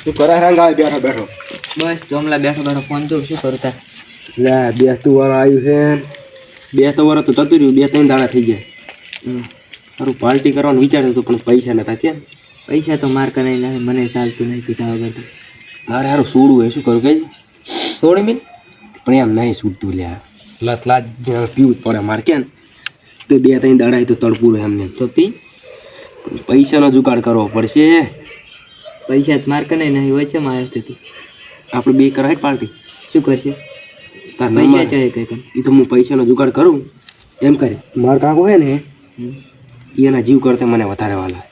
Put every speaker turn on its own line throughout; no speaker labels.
તું કરે રંગ આવે બેઠો બેઠો
બસ જોમલા બેઠો બેઠો ફોન જોઉં શું કરું તાર
લે 2 વાર આવ્યું છે 2 વાર તો જતું રહ્યું 2-3 દાડા થઈ ગયા સારું પાર્ટી કરવાનું વિચાર્યું હતું પણ પૈસા નતા કેમ
પૈસા તો માર કરાઈ નાખે મને ચાલતું નહીં પીધા વગર તો
મારે સારું છોડવું હોય શું કરું કે
16 મિનિટ
પણ એમ નહીં છૂટતું લ્યા લત લાજ પીવું જ પડે મારે કેમ તો 2-3 દાડા તો તડપું એમને
તો પી
પૈસાનો જુગાડ કરવો પડશે
પૈસા માર કરાઈ નહીં હોય છે મારે તેથી
આપણે બે કરાય પાર્ટી
શું કરશે
તાર
પૈસા ચાહે કઈ
એ તો હું પૈસાનો જુગાડ કરું એમ કરે મારા કાકો હે ને એના જીવ કરતા મને વધારે વાલા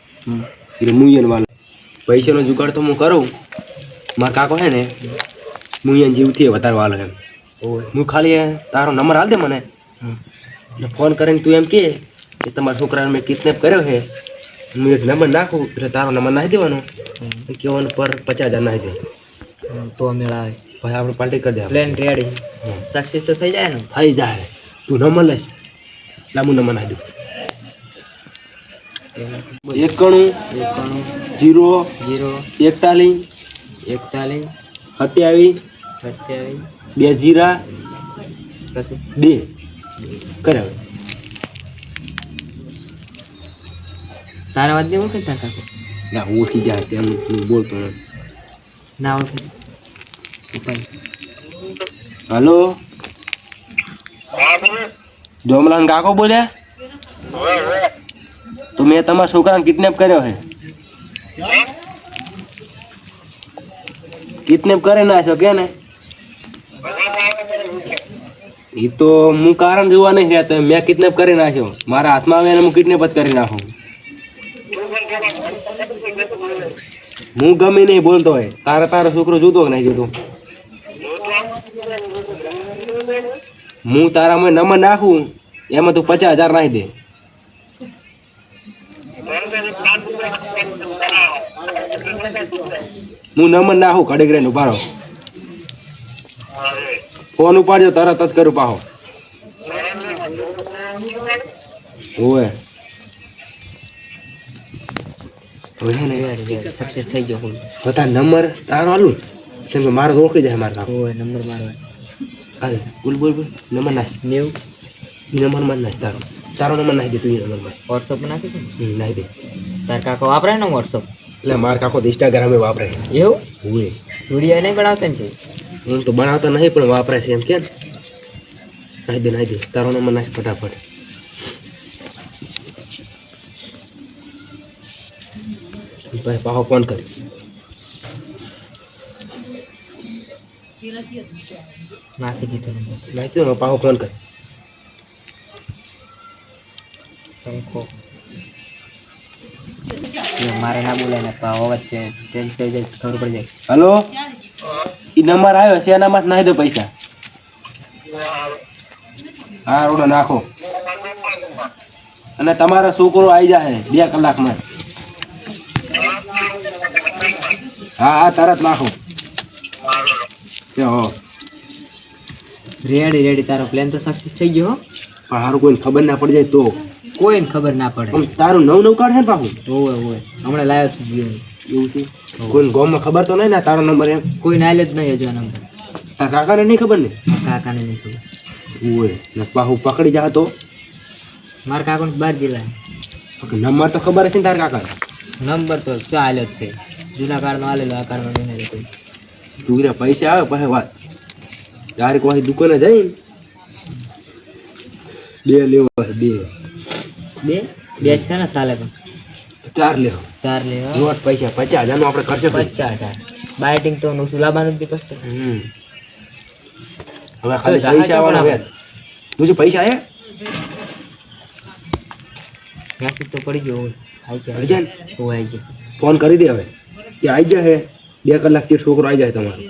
એટલે હું એને વાલો પૈસાનો જુગાડ તો હું કરું મારા કાકો હે ને હું એને જીવથી વધારે વાલો એમ હું ખાલી તારો નંબર હાલ દે મને ને ફોન કરીને તું એમ કે તમારા છોકરાને મેં કિડનેપ કર્યો છે હું એક નંબર નાખું એટલે તારો નંબર નાખી દેવાનો કહેવાનું પર 50,000 નાખી દે
તો મેળાવે
ભાઈ આપણે પાર્ટી કરી દે
પ્લેન રેડી સક્સેસ તો થઈ જાય ને
થઈ જાય તું નંબર લઈશ એટલે હું નંબર નાખી દઉં 91 0 41
41
27
27
2 0
કશું
2 કરાવે
તારા વાત નહીં ઓળખે તાર કાકો
ના ઓળખી જાય તેમ બોલતો નથી
ના ઓળખે ઉપાય
હલો જોમલાન કાકો બોલ્યા તો મેં તમારા છોકરાને કિડનેપ કર્યો છે કિડનેપ કરી નાખ્યો કે ને એ તો હું કારણ જોવા નહીં રહ્યા મેં કિડનેપ કરી નાખ્યો મારા હાથમાં આવે હું કિડનેપ જ કરી નાખું હું ગમે નહીં બોલતો હોય તારો છોકરો જોતો નહીં જોતો હું તારામાં નંબર નાખું એમાં તું 50,000 નાખી દે હું નંબર નાખું ઘડીક રહીને ઉભા રહો ફોન ઉપાડજો તરત જ કરું પાહો ઓય
સક્સેસ થઈ ગયો હું
તો તાર નંબર તારો આલું કેમ કે મારો ઓળખી જાય મારા કાકો
ઓય નંબર મારો
હાલ બોલ બોલ બોલ નંબર નાખ
90
એ નંબરમાં નાખ તારો નંબર નાખી દે તું એ નંબરમાં
વોટ્સઅપ નાખી દે
નાખી દે
તાર કાકો વાપરે ને વોટ્સઅપ
એટલે મારા કાકો તો ઇન્સ્ટાગ્રામે વાપરે
એવું
હોય
વિડીયો નહીં બનાવતા ને છે
હું તો બનાવતો નહીં પણ વાપરે છે એમ કે નાખી દે તારો નંબર નાખ ફટાફટ ભાઈ પાહો ફોન કરી
નાખી દીધો
નાખી દો પાહો ફોન કરી
પંખો મારે ના બોલાય ને પાવ વચ્ચે ચેન્જ થઈ જાય ખબર પડી જાય
હલો એ નંબર આવ્યો છે એનામાં જ નાખી દો પૈસા હા રોડો નાખો અને તમારો છોકરો આવી જાય 2 કલાકમાં હા તરત નાખો
રેડી તારો પ્લાન તો સક્સેસ થઈ ગયો હો
પણ સારું કોઈને ખબર ના પડી જાય તો
કોઈને ખબર ના પડે
તારું નવ કાઢે ને પાછું
ઓય હમણાં લાવ્યો છું
એવું છે કોઈ ગામમાં ખબર તો નહીં ને તારો નંબર એમ
કોઈ નાલ્યો જ નહીં હજુ આ નંબર
તાર કાકાને નહીં ખબર ને
કાકાને નહીં ખબર
ઓય ને પાછું પકડી જા તો
મારા કાકાને 12 જિલ્લા
નંબર તો ખબર હશે ને તાર કાકા
નંબર તો શું હાલ્યો જ છે જૂના કાળનો હાલેલો આ કાળનો નહીં કોઈ
તું પૈસા આવે પછી વાત ડાયરેક્ટ કોઈ દુકાને જઈને 2 લેવા 2
છે ને ચાલે પણ
4 લેવો
4 લેવા
નોટ પૈસા 50,000 નો આપણે કરશે
50,000 બાઇટિંગ તો નું સુલાબાનું જ કસ્ત
હવે ખાલી પૈસા આવવાના વેત મુજે પૈસા આયા
મેસેજ તો પડી ગયો
આવી જાય
આવી જાય
ફોન કરી દે હવે કે આવી જાય 2 કલાક થી છોકરો આવી જાય તમારો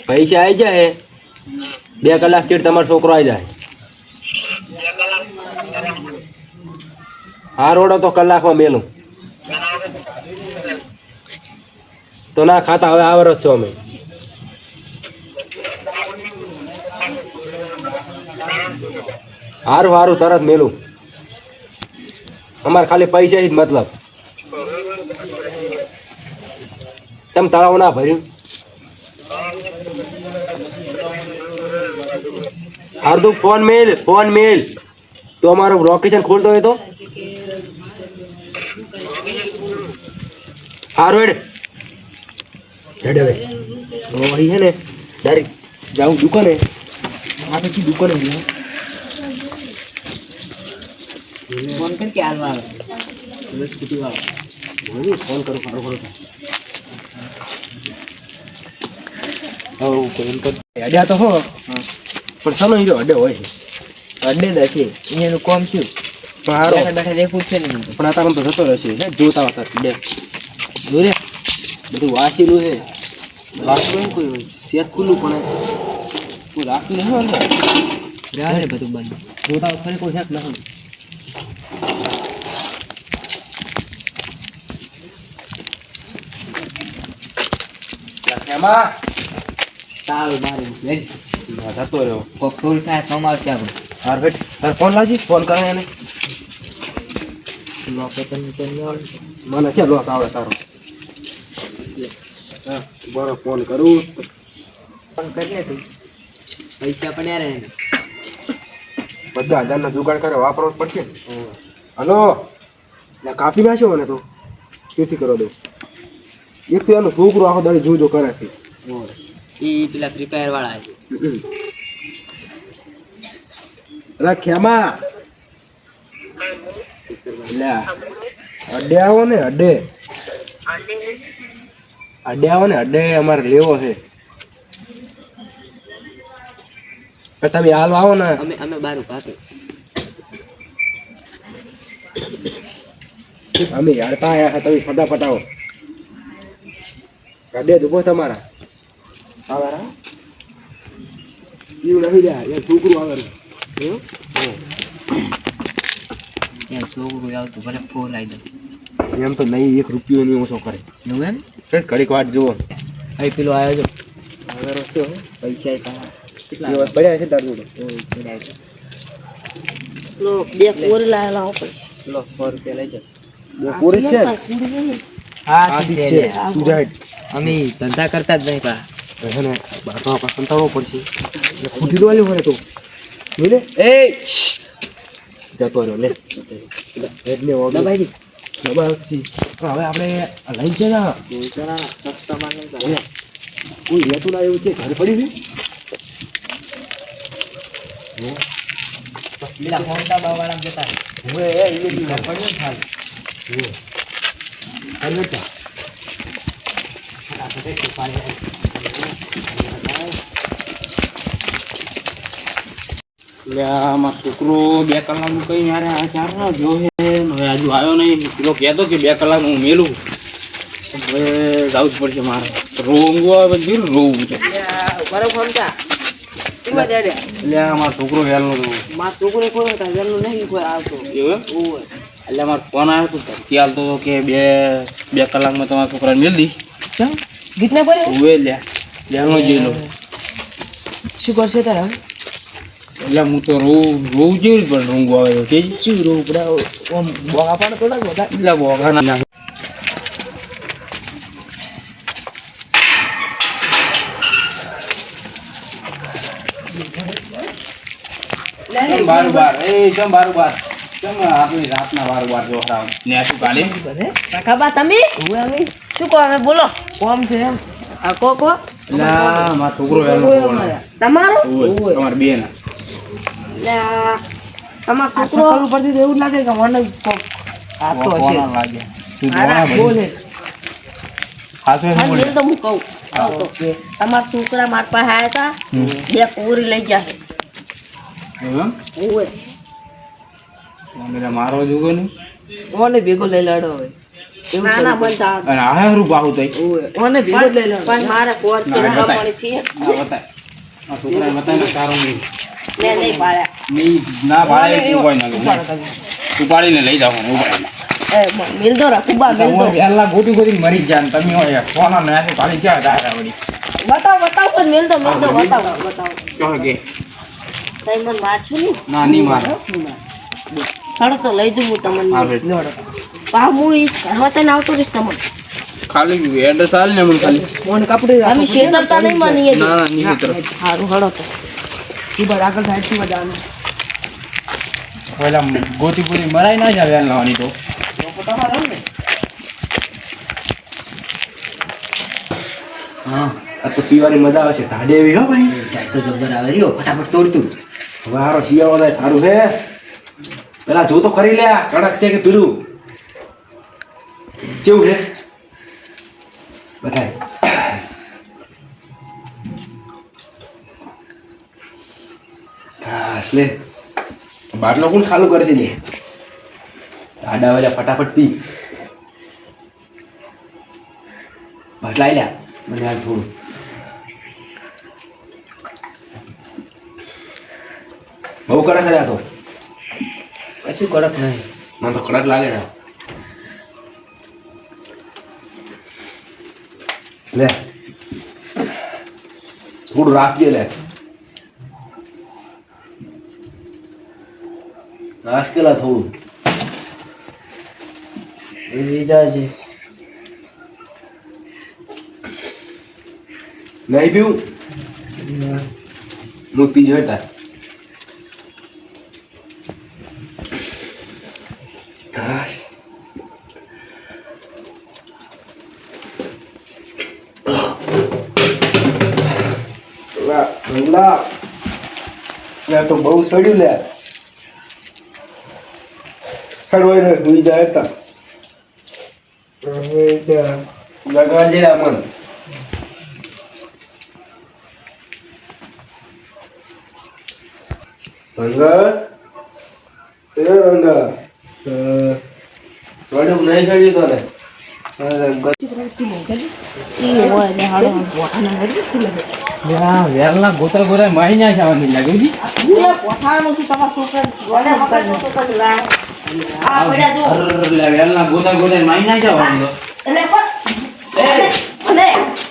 પૈસા આવી જાય 2 કલાક થી તમારો છોકરો આવી જાય આ રોડો તો કલાકમાં મેલું તો ના ખાતા હવે આવરો છો અમે હારું હારું તરત મેલું. અમારે ખાલી પૈસા જ મતલબ. તમે તળાવ ના ભર્યું? હારું તું ફોન મેલ તો અમારું લોકેશન ખોલતો હોય તો હારું હેડ હવે વળી છે ને ડાયરેક્ટ જાઉં દુકાને. આ પછી દુકાને ગયા
ફોન કર કે હાલવા આવે સ્કૂટી વાળો
ફોન કરો ખરો અડ્યા તો હો પણ સનો હીરો અડે હોય છે.
અડે જ હશે અહીંયાનું કોમ શું
પણ હારો
બેઠા બેઠા દેખવું જ છે ને મને તો.
પણ આ તારા તો જતો રહેશે હે જોતા હતા બે જોરે બધું વાંચેલું છે. વાંચવું નહીં કોઈ હોય સેત ખુલ્લું પણ કોઈ રાખતું નહીં હોય
રહેવા દે બધું બંધ.
જોતા ફરી કોઈ હેક નથી. એમાં
તાળું મારું લે
જતો રહ્યો.
કોક સોલ થાય કમાવશે આપણે.
હાર બેટ તાર ફોન લાવજી ફોન કરે એને.
લોકેશન તો નહીં આવે.
મને ક્યાં લોક આવે તારો? હા બરો ફોન કરું
ફોન કરીએ તું પૈસા પણ યાર એને
બધા હજારના જુગાડ કરે વાપરવો જ પડશે. હલો એટલે કાપી નાખ્યો મને તો તેથી કરો દો. એક તો એનું છોકરું આખો દાડી જોજો કરે છે.
એ પેલા ફ્રી ફાયર વાળા છે.
અરે ખેમા લે અડે આવો ને અડે આવો ને અડે અમારે લેવો છે. તમે હાલ આવો ને
અમે બાર ઉભા હતા.
અમે યાડતા આવ્યા તમે ફટાફટ આવો. અડે જ ઉભો તમારા આવારા એવું નહીં રહ્યા એ છોકરું આવેલું
ત્યાં છોકરું આવતું ભલે ફોન આવી દઉં
એમ તો નહીં. 1 રૂપિયો નહીં ઓછો કરે
એવું એમ.
ઘડીક વાત જુઓ.
અહીં પેલો આવ્યો છો હવે રસ્તો પૈસા તારા કેટલા
દિવસ પડ્યા છે તાર જોડે.
બે કોરી લાવેલા ઉપર
લો 100 રૂપિયા લઈ જાઓ.
પૂરી જ છે
હા
આ
ઠીક
છે
છે.
તું જા હેડ.
અમે ધંધા કરતા જ નહીં પા.
હે ને બાપા પર સંતાડવો પડશે એટલે ખૂટી દો આલ્યો હોય તો લે
એ
જતો રહ્યો લે એટલે ઓર્ડર
દબાઈ
દબાવશી. પણ હવે આપણે લઈ છે ને
સસ્તા માલ નહીં
કોઈ લેતું ના એવું છે ઘરે પડી છે.
પેલા ફોનટા બાવાળા જતા
હવે એ બી પડ્યો ને ખાલી અરે બેટા
આમાં છોકરો 2 કલાકનું કઈ યાર આ ચાર ના જો હે હવે હજુ આવ્યો નહીં. પેલો કહેતો કે 2 કલાક હું મેલું હવે જવું જ પડશે મારે. રોવું આવે બધું રોવું છે
બરાબર સમજા એમાં દેડે
એટલે અમારો છોકરો વહેલો હતો
મારા છોકરે કોઈ વેલું નહીં કોઈ આવતો
એવું
ઓય
એટલે અમારો ફોન આવ્યો હતો ધમકી આલતો હતો કે બે કલાકમાં તમારા છોકરાને મેળ દઈશ.
ગીતને પડે
ઉવે લ્યા વહેલો જઈ લો.
શું કરશે તારે
એટલે હું તો રોવું જેવું પણ રોંગું આવે તો કે
શું રોવું પડે ઓમ બોગા પણ થોડા બધા
એટલે બોગા ના બાર કેમ આપણી રાતના બાર જોતા ને શું કાલે
કાકાબા તમે ઓય અમે શું કહો અમે બોલો કોમ છે એમ આ કો
એટલે મારો છોકરો વહેલો બોલાય.
તમારો
ઓય તમાર બેન
લે તમારો છોકરો કરવું પડતી એવું લાગે કે મને આ તો હશે
લાગે તું
આરા
જોવા
બોલે
હાથે
હા મેલ તો હું કહું તમારા છોકરા માર પાસે આયા હતા 2 કોરી લઈ જાય
એમ
ઓય
મને મારો જોગો ને
ઓને ભેગો લઈ લડો હવે એવું ના ના બનતા
અને આ હારું બાહુ થઈ
ઓય ઓને ભેગો લઈ લડો પણ મારે કોટ
ના,
ચડા
બતાય.
પડી થી
આ બતાય આ છોકરાએ બતાય ને સારું નહીં
લે નહીં પાડ્યા
નહીં ના ભાડે તું કોઈ ના ઉપાડીને લઈ જાવ ઉપાડીને
એ મિલ દો રાખુબા મિલ દો
પહેલા ગોટી ગોતી મરી જાય ને તમે હોય ફોન ને કાલી ક્યાં દાડા વળી
બતાવો પણ મિલ દો બતાવો
કહો કે
તઈ મને મારશું નહીં
ના નહીં મારે
ચાલો તો લઈ જઉં હું તમને
હાલે.
પા હું ઈ ઘરમાં તઈને આવતો રહીશ તમને
ખાલી એડ્રેસ આલ ને મને ખાલી
મને કપડે અમે શેતરતા નહીં માનીએ
ના ના નહીં તરફ
સારું હળો તો ઈ બાર આગળ સાઈડ થી જવાનું
પેલા ગોતીપુરી મરાઈ ના જાય વેલ લાવવાની તો
હા આ તો પીવાની મજા આવશે ઢાડે એવી હો ભાઈ
ચાય તો જબ્બર આવે રહ્યો ફટાફટ તોડતું
હવે હારો શિયાળો થાય સારું છે પેલા જો તો ખરી લે આ કડક છે કે પીરું કેવું છે બતાય હા લે બાટલો કોણ ખાલું કરશે ને આડા વાળા ફટાફટ પી બાટલા આઈ લ્યા મને આ થોડું બહુ કડક છે આ તો
કશું કડક નહીં
મને તો કડક લાગે ને લે થોડું રાખજે લે આજકેલા થોડું
એ વિજાજી
નહીં પીવું હું પીજો હતા તો બહુ સડ્યું લે હળવાઈ ને હુઈ જાય તા લગાડજે આમણ રંગા એ રંગા વડું નહીં સડ્યું તો ને
વેલના ગોતરા ગોતરા મારી ના જવાની લાગે જી વેલના ગોતરા ગોતરા મારી ના જવાની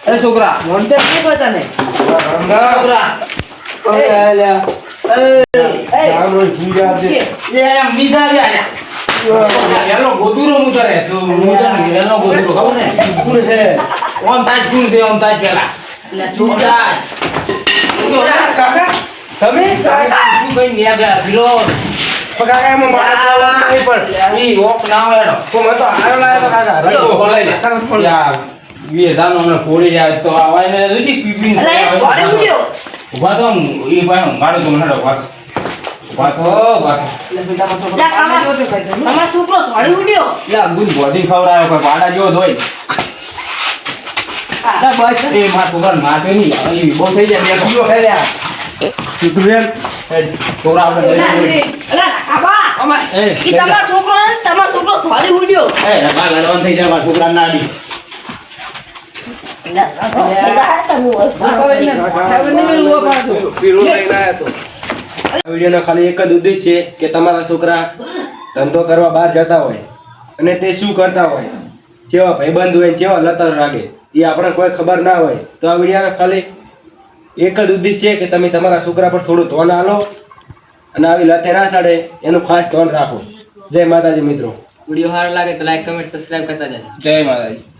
એ છોકરા વેલો ગોતુરો મુતરે તો મુતરે વેલો ગોતુરો ખબર ને કોણ છે ઓમ તાજ કોણ છે ઓમ તાજ પેલા
કાકા તમે
શું કઈ ન્યા ગયા ભીલો
કાકા એમાં મારા નહીં પણ
ઈ ઓપ ના હોય
તો મેં તો હારો લાવ્યો તો કાકા
રંગો બોલાઈ લે યાર વી જાનો મને પોડી જાય તો આવાય ને દીધી પીપીન ઉભા તો ઈ ભાઈ હું ગાડો તો મને ઉભા
તમારો છોકરો ધોળી ઉડ્યો
લા ગુડ બોડી ખવરાયો કોઈ પાડા જેવો ધોઈ એ માર છોકરા માથે નહીં ઈ બહુ થઈ જાય મેં કીધું હે યાર તું છોકરા આપણે
તમારો છોકરો ધોળી ઉડ્યો
એ રબા લડવાનું થઈ જાય મારા છોકરા નાડી
વિડીયોનો ખાલી એક જ ઉદ્દેશ છે કે તમારા છોકરા ધંધો કરવા બહાર જતા હોય અને તે શું કરતા હોય, જેવા ભાઈબંધ હોય જેવા લતર લાગે એ આપણે કોઈ ખબર ના હોય. તો આ વિડીયોનો ખાલી એક જ ઉદ્દેશ છે કે તમે તમારા છોકરા પર થોડું ધ્યાન આલો અને આવી લતે ના સાડે એનું ખાસ ધ્યાન રાખો. જય માતાજી મિત્રો.
વિડીયો સારો લાગે તો લાઈક કમેન્ટ સબસ્ક્રાઇબ કરતા જાજો.
જય માતાજી.